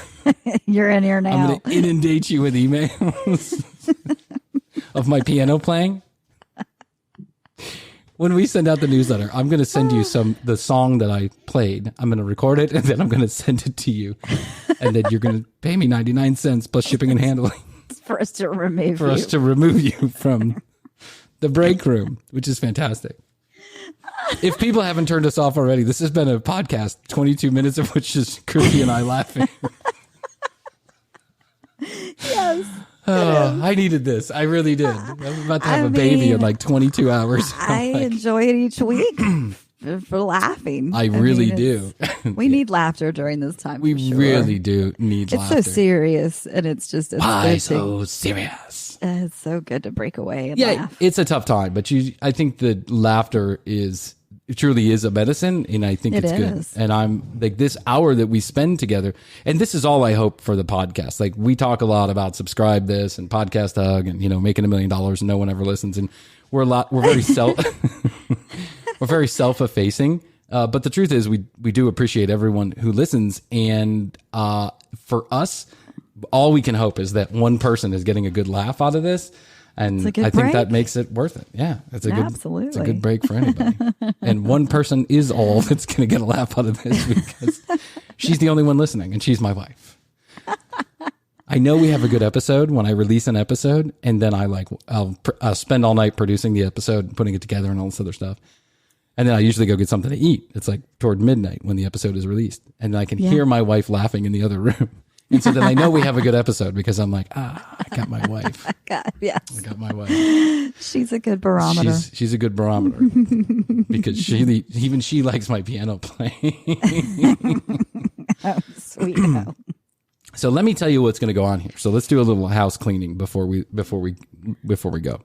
You're in here now. I'm going to inundate you with emails of my piano playing. When we send out the newsletter, I'm going to send you the song that I played. I'm going to record it, and then I'm going to send it to you. And then you're going to pay me 99 cents plus shipping and handling. For us to remove you. For us to remove you from the break room, which is fantastic. If people haven't turned us off already, this has been a podcast, 22 minutes of which is Krissy and I laughing. Yes. Oh, I needed this. I really did. I'm about to have a baby in 22 hours. I enjoy it each week for laughing. I really do. We need laughter during this time. We really do need laughter. It's so serious, and it's why so serious? It's so good to break away and laugh. It's a tough time, but I think the laughter truly is a medicine, and I think it's good. And I'm this hour that we spend together, and this is all I hope for the podcast. We talk a lot about subscribe this and podcast hug and making $1 million and no one ever listens, and we're very we're very self-effacing. But the truth is we do appreciate everyone who listens, and for us, all we can hope is that one person is getting a good laugh out of this. And I think that makes it worth it. Yeah, it's a good break for anybody. And one person is all that's going to get a laugh out of this because she's the only one listening, and she's my wife. I know we have a good episode when I release an episode, and then I'll spend all night producing the episode and putting it together and all this other stuff. And then I usually go get something to eat. It's toward midnight when the episode is released, and I can hear my wife laughing in the other room. And so then I know we have a good episode because I'm I got my wife. Yes. I got my wife. She's a good barometer. She's a good barometer because even she likes my piano playing. Oh, sweet. So let me tell you what's going to go on here. So let's do a little house cleaning before we go.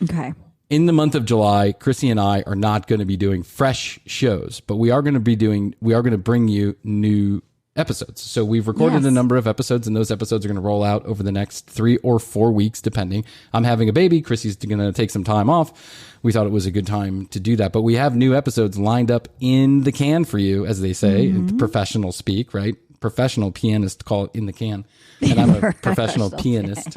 Okay. In the month of July, Krissy and I are not going to be doing fresh shows, but we are going to bring you new episodes. So we've recorded a number of episodes, and those episodes are going to roll out over the next 3 or 4 weeks, depending. I'm having a baby. Krissy's going to take some time off. We thought it was a good time to do that, but we have new episodes lined up in the can for you, as they say, in professional speak, right? Professional pianist call it in the can. And I'm a professional pianist.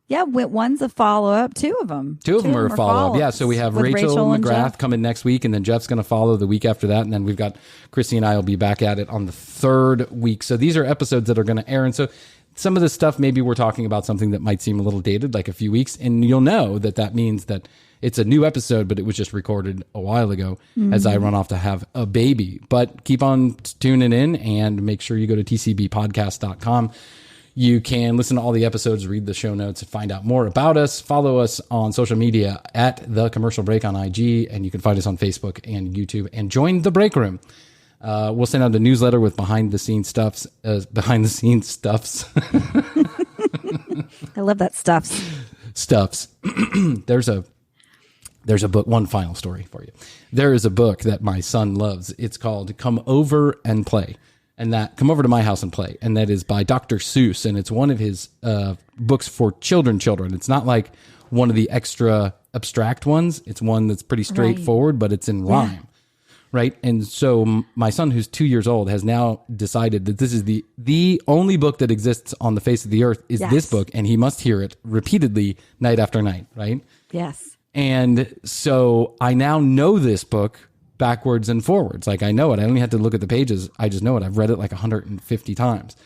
Yeah, one's a follow-up. Two of them. Two of them are a follow-up. Yeah, so we have Rachel McGrath coming next week, and then Jeff's going to follow the week after that, and then we've got Krissy and I will be back at it on the 3rd week. So these are episodes that are going to air, and so some of the stuff, maybe we're talking about something that might seem a little dated, like a few weeks, and you'll know that means that it's a new episode, but it was just recorded a while ago as I run off to have a baby. But keep on tuning in, and make sure you go to tcbpodcast.com. You can listen to all the episodes, read the show notes, and find out more about us. Follow us on social media at The Commercial Break on IG, and you can find us on Facebook and YouTube, and join the break room. We'll send out a newsletter with behind the scenes stuffs. I love that stuffs. There's a book. One final story for you. There is a book that my son loves. It's called Come Over and Play. And that Come Over to My House and Play. And that is by Dr. Seuss. And it's one of his books for children. It's not like one of the extra abstract ones. It's one that's pretty straightforward, but it's in rhyme. Right. And so my son, who's 2 years old, has now decided that this is the only book that exists on the face of the earth is this book. And he must hear it repeatedly night after night. Right. Yes. And so I now know this book backwards and forwards. Like I know it. I only had to look at the pages. I just know it. I've read it like 150 times.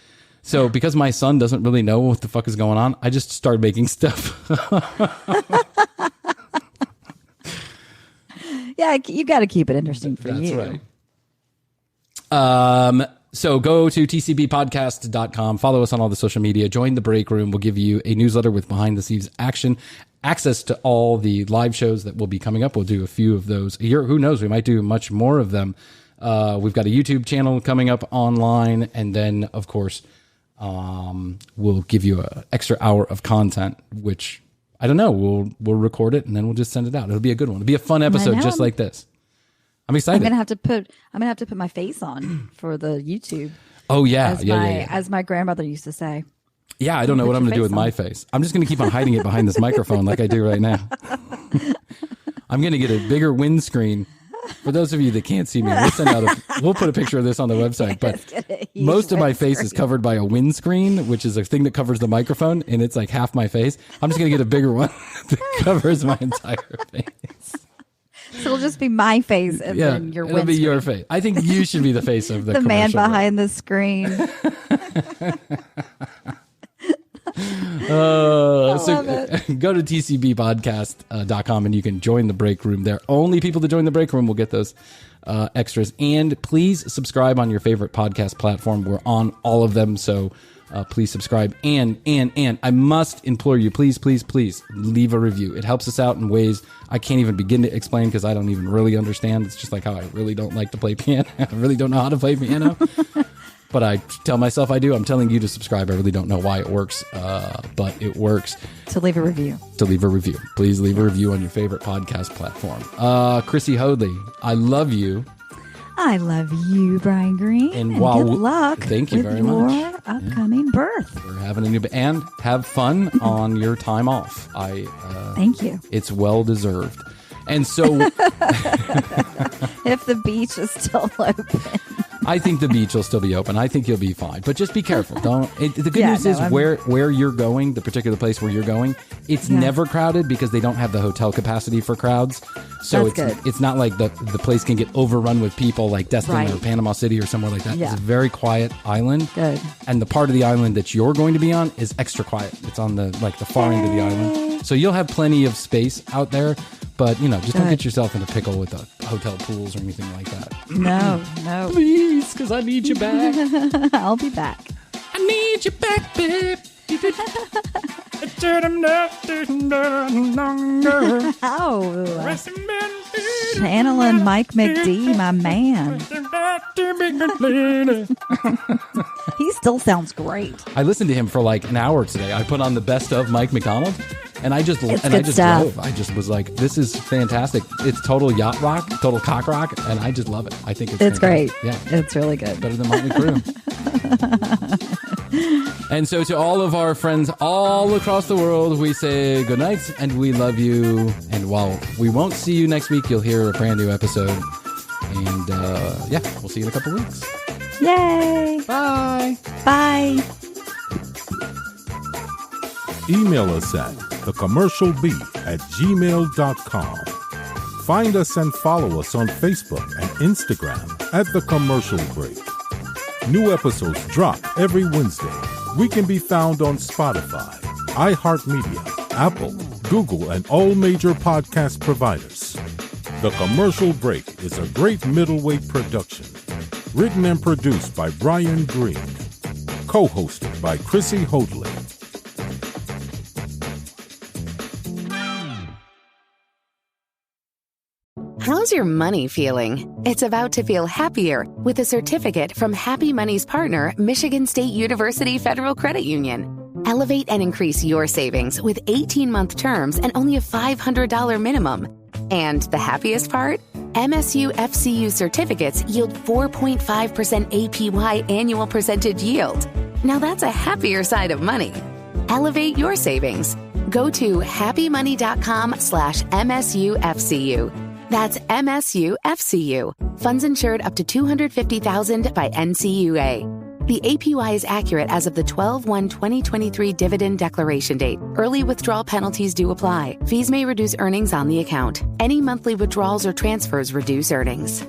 So because my son doesn't really know what the fuck is going on, I just started making stuff. Yeah, you got to keep it interesting for you. That's right. So go to tcbpodcast.com, follow us on all the social media, join the break room. We'll give you a newsletter with behind the scenes action, access to all the live shows that will be coming up. We'll do a few of those a year. Who knows? We might do much more of them. We've got a YouTube channel coming up online. And then, of course, we'll give you an extra hour of content, which I don't know. We'll record it and then we'll just send it out. It'll be a good one. It'll be a fun episode just like this. I'm excited. I'm gonna have to put my face on for the YouTube. Oh yeah, as my grandmother used to say. Yeah, I don't know what I'm gonna do with my face. I'm just gonna keep on hiding it behind this microphone like I do right now. I'm gonna get a bigger windscreen. For those of you that can't see me, we'll put a picture of this on the website. But most of my face is covered by a windscreen, which is a thing that covers the microphone, and it's like half my face. I'm just gonna get a bigger one that covers my entire face. So it'll just be my face and then your windscreen. It'll be your face. I think you should be the face of the man behind the screen. So go to tcbpodcast.com and you can join the break room there. Only people that join the break room will get those extras. And please subscribe on your favorite podcast platform. We're on all of them, so please subscribe. And I must implore you, please leave a review. It helps us out in ways I can't even begin to explain because I don't even really understand. It's just like how I really don't like to play piano. I really don't know how to play piano. But I tell myself I do. I'm telling you to subscribe. I really don't know why it works, but it works. To leave a review. Please leave a review on your favorite podcast platform. Krissy Hoadley, I love you. I love you, Brian Green. And good luck. Thank you very much. Your upcoming birth. We're having a new and have fun on your time off. Thank you. It's well deserved. And so, if the beach is still open. I think the beach will still be open. I think you'll be fine, but just be careful. The good news is where you're going, the particular place where you're going, it's never crowded because they don't have the hotel capacity for crowds. So it's not like the place can get overrun with people like Destin or Panama City or somewhere like that. Yeah. It's a very quiet island. Good. And the part of the island that you're going to be on is extra quiet. It's on the far end of the island. So you'll have plenty of space out there. But, just don't get yourself in a pickle with the hotel pools or anything like that. No. Please, because I need you back. I'll be back. I need you back, babe. Oh. Channeling Mike McD, my man. He still sounds great. I listened to him for like an hour today. I put on the best of Mike McDonald. And I just drove. I just was like, this is fantastic. It's total yacht rock, total cock rock, and I just love it. I think it's great. Yeah. It's really good. Better than Motley Crue. And so to all of our friends all across the world, we say good night and we love you. And while we won't see you next week, you'll hear a brand new episode. And we'll see you in a couple weeks. Yay. Bye. Bye. Email us at thecommercialbeat@gmail.com. Find us and follow us on Facebook and Instagram at The Commercial Break. New episodes drop every Wednesday. We can be found on Spotify, iHeartMedia, Apple, Google, and all major podcast providers. The Commercial Break is a great middleweight production. Written and produced by Bryan Green. Co-hosted by Krissy Hoadley. How's your money feeling? It's about to feel happier with a certificate from Happy Money's partner, Michigan State University Federal Credit Union. Elevate and increase your savings with 18-month terms and only a $500 minimum. And the happiest part? MSU FCU certificates yield 4.5% APY annual percentage yield. Now that's a happier side of money. Elevate your savings. Go to happymoney.com/MSUFCU. That's MSUFCU. Funds insured up to $250,000 by NCUA. The APY is accurate as of the 12/1/2023 dividend declaration date. Early withdrawal penalties do apply. Fees may reduce earnings on the account. Any monthly withdrawals or transfers reduce earnings.